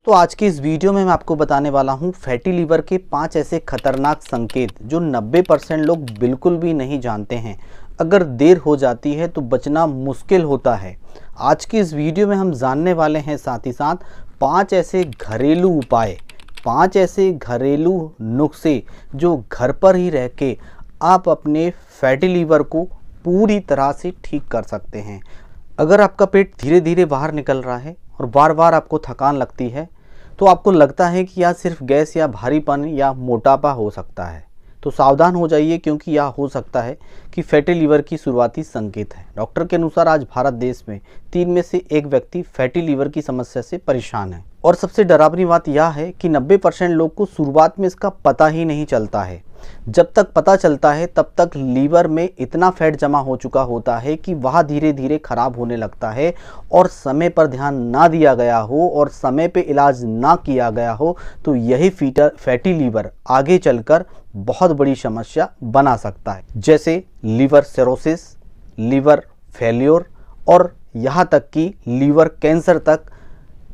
तो आज की इस वीडियो में मैं आपको बताने वाला हूं फैटी लीवर के 5 ऐसे खतरनाक संकेत जो 90% लोग बिल्कुल भी नहीं जानते हैं। अगर देर हो जाती है तो बचना मुश्किल होता है। आज की इस वीडियो में हम जानने वाले हैं साथ ही साथ 5 ऐसे घरेलू उपाय, 5 ऐसे घरेलू नुस्खे जो घर पर ही रह के आप अपने फैटी लीवर को पूरी तरह से ठीक कर सकते हैं। अगर आपका पेट धीरे धीरे बाहर निकल रहा है और बार बार आपको थकान लगती है तो आपको लगता है कि यह सिर्फ गैस या भारीपन या मोटापा हो सकता है, तो सावधान हो जाइए क्योंकि यह हो सकता है कि फैटी लीवर की शुरुआती संकेत है। डॉक्टर के अनुसार आज भारत देश में 3 में से 1 व्यक्ति फैटी लीवर की समस्या से परेशान है। और सबसे डरावनी बात यह है कि 90% लोग को शुरुआत में इसका पता ही नहीं चलता है। जब तक पता चलता है तब तक लीवर में इतना फैट जमा हो चुका होता है कि वह धीरे धीरे खराब होने लगता है और समय पर ध्यान ना दिया गया हो और समय पे इलाज ना किया गया हो तो यही फैटी लीवर आगे चलकर बहुत बड़ी समस्या बना सकता है, जैसे लीवर सिरोसिस, लीवर फेल्योर और यहाँ तक कि लीवर कैंसर तक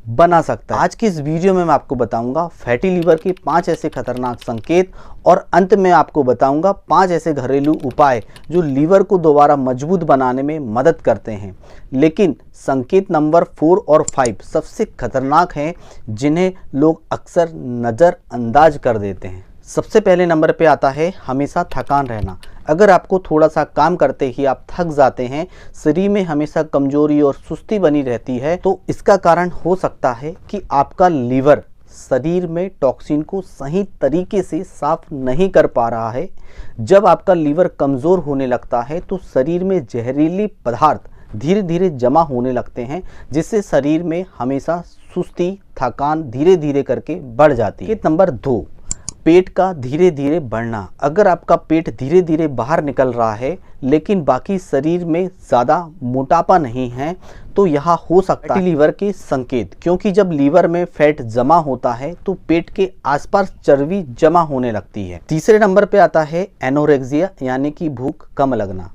बना सकता है। आज की इस वीडियो में मैं आपको बताऊंगा फैटी लीवर के 5 ऐसे खतरनाक संकेत और अंत में आपको बताऊंगा 5 ऐसे घरेलू उपाय जो लीवर को दोबारा मजबूत बनाने में मदद करते हैं। लेकिन संकेत नंबर 4 और 5 सबसे खतरनाक हैं, जिन्हें लोग अक्सर नज़रअंदाज कर देते हैं। सबसे पहले नंबर पे आता है हमेशा थकान रहना। अगर आपको थोड़ा सा काम करते ही आप थक जाते हैं, शरीर में हमेशा कमजोरी और सुस्ती बनी रहती है, तो इसका कारण हो सकता है कि आपका लीवर शरीर में टॉक्सिन को सही तरीके से साफ नहीं कर पा रहा है। जब आपका लीवर कमज़ोर होने लगता है तो शरीर में जहरीली पदार्थ धीरे धीरे जमा होने लगते हैं, जिससे शरीर में हमेशा सुस्ती, थकान धीरे धीरे करके बढ़ जाती है। नंबर 2, पेट का धीरे धीरे बढ़ना। अगर आपका पेट धीरे धीरे बाहर निकल रहा है लेकिन बाकी शरीर में ज़्यादा मोटापा नहीं है तो यह हो सकता है लीवर के संकेत, क्योंकि जब लीवर में फैट जमा होता है तो पेट के आसपास चर्बी जमा होने लगती है। तीसरे नंबर पे आता है एनोरेक्सिया, यानी कि भूख कम लगना।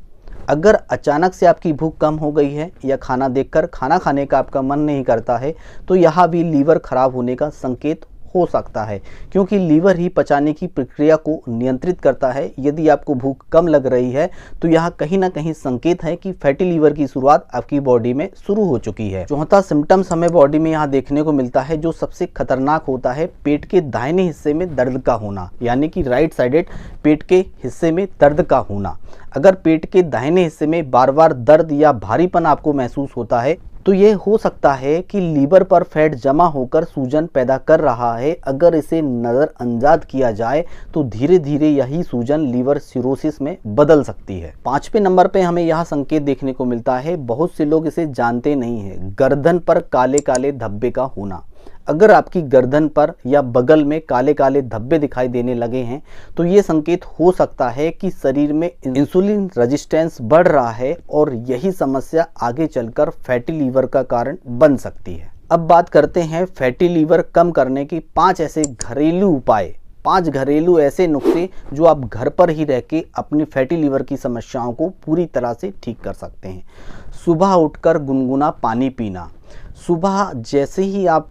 अगर अचानक से आपकी भूख कम हो गई है या खाना देखकर खाना खाने का आपका मन नहीं करता है तो यह भी लीवर खराब होने का संकेत हो सकता है, क्योंकि लीवर ही पचाने की प्रक्रिया को नियंत्रित करता है। यदि आपको भूख कम लग रही है तो यह कहीं ना कहीं संकेत है कि फैटी लीवर की शुरुआत आपकी बॉडी में शुरू हो चुकी है। चौथा सिम्टम्स हमें बॉडी में यहाँ देखने को मिलता है जो सबसे खतरनाक होता है, पेट के दाहिने हिस्से में दर्द का होना, यानी कि राइट साइडेड पेट के हिस्से में दर्द का होना। अगर पेट के दाहिने हिस्से में बार बार दर्द या भारीपन आपको महसूस होता है तो ये हो सकता है कि लीवर पर फैट जमा होकर सूजन पैदा कर रहा है। अगर इसे नज़रअंदाज किया जाए तो धीरे धीरे यही सूजन लीवर सिरोसिस में बदल सकती है। 5वें नंबर पे हमें यह संकेत देखने को मिलता है, बहुत से लोग इसे जानते नहीं हैं, गर्दन पर काले काले धब्बे का होना। अगर आपकी गर्दन पर या बगल में काले काले धब्बे दिखाई देने लगे हैं तो ये संकेत हो सकता है कि शरीर में इंसुलिन रेजिस्टेंस बढ़ रहा है और यही समस्या आगे चलकर फैटी लीवर का कारण बन सकती है। अब बात करते हैं फैटी लीवर कम करने की 5 ऐसे घरेलू उपाय, 5 घरेलू ऐसे नुस्खे जो आप घर पर ही रह के अपनी फैटी लीवर की समस्याओं को पूरी तरह से ठीक कर सकते हैं। सुबह उठकर गुनगुना पानी पीना। सुबह जैसे ही आप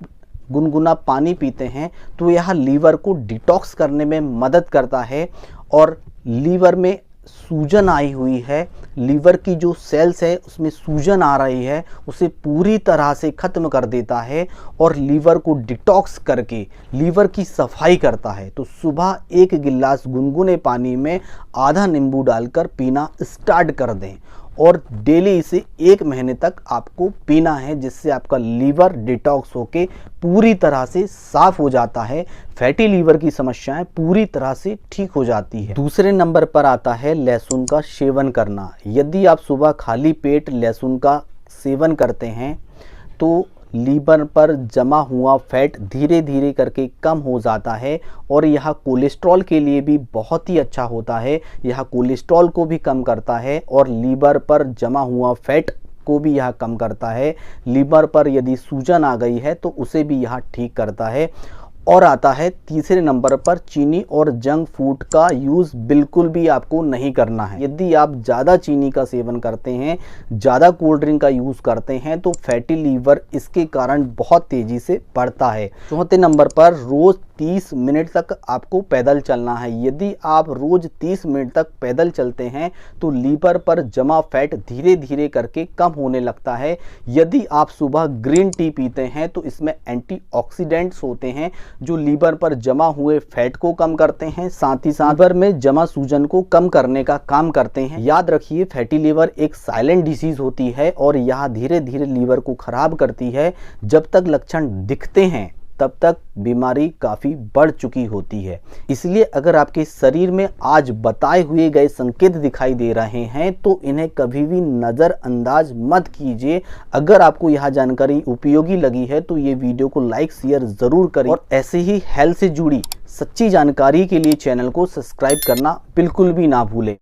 गुनगुना पानी पीते हैं तो यह लीवर को डिटॉक्स करने में मदद करता है और लीवर में सूजन आई हुई है, लीवर की जो सेल्स है उसमें सूजन आ रही है, उसे पूरी तरह से ख़त्म कर देता है और लीवर को डिटॉक्स करके लीवर की सफाई करता है। तो सुबह 1 गिलास गुनगुने पानी में आधा नींबू डालकर पीना स्टार्ट कर दें और डेली इसे 1 महीने तक आपको पीना है, जिससे आपका लीवर डिटॉक्स होके पूरी तरह से साफ हो जाता है। फैटी लीवर की समस्याएं पूरी तरह से ठीक हो जाती है। दूसरे नंबर पर आता है लहसुन का सेवन करना। यदि आप सुबह खाली पेट लहसुन का सेवन करते हैं तो लीवर पर जमा हुआ फैट धीरे धीरे करके कम हो जाता है और यह कोलेस्ट्रॉल के लिए भी बहुत ही अच्छा होता है। यह कोलेस्ट्रॉल को भी कम करता है और लीवर पर जमा हुआ फैट को भी यह कम करता है। लीवर पर यदि सूजन आ गई है तो उसे भी यह ठीक करता है और आता है तीसरे नंबर पर चीनी और जंक फूड का यूज़ बिल्कुल भी आपको नहीं करना है। यदि आप ज़्यादा चीनी का सेवन करते हैं, ज़्यादा कोल्ड ड्रिंक का यूज़ करते हैं तो फैटी लीवर इसके कारण बहुत तेज़ी से बढ़ता है। चौथे नंबर पर रोज़ 30 मिनट तक आपको पैदल चलना है। यदि आप रोज़ 30 मिनट तक पैदल चलते हैं तो लीवर पर जमा फैट धीरे धीरे करके कम होने लगता है। यदि आप सुबह ग्रीन टी पीते हैं तो इसमें एंटीऑक्सीडेंट्स होते हैं जो लीवर पर जमा हुए फैट को कम करते हैं, साथ ही साथ लीवर में जमा सूजन को कम करने का काम करते हैं। याद रखिए, फैटी लीवर एक साइलेंट डिसीज होती है और यह धीरे धीरे लीवर को खराब करती है। जब तक लक्षण दिखते हैं तब तक बीमारी काफ़ी बढ़ चुकी होती है। इसलिए अगर आपके शरीर में आज बताए हुए गए संकेत दिखाई दे रहे हैं तो इन्हें कभी भी नज़रअंदाज मत कीजिए। अगर आपको यह जानकारी उपयोगी लगी है तो ये वीडियो को लाइक शेयर ज़रूर करें और ऐसे ही हेल्थ से जुड़ी सच्ची जानकारी के लिए चैनल को सब्सक्राइब करना बिल्कुल भी ना भूलें।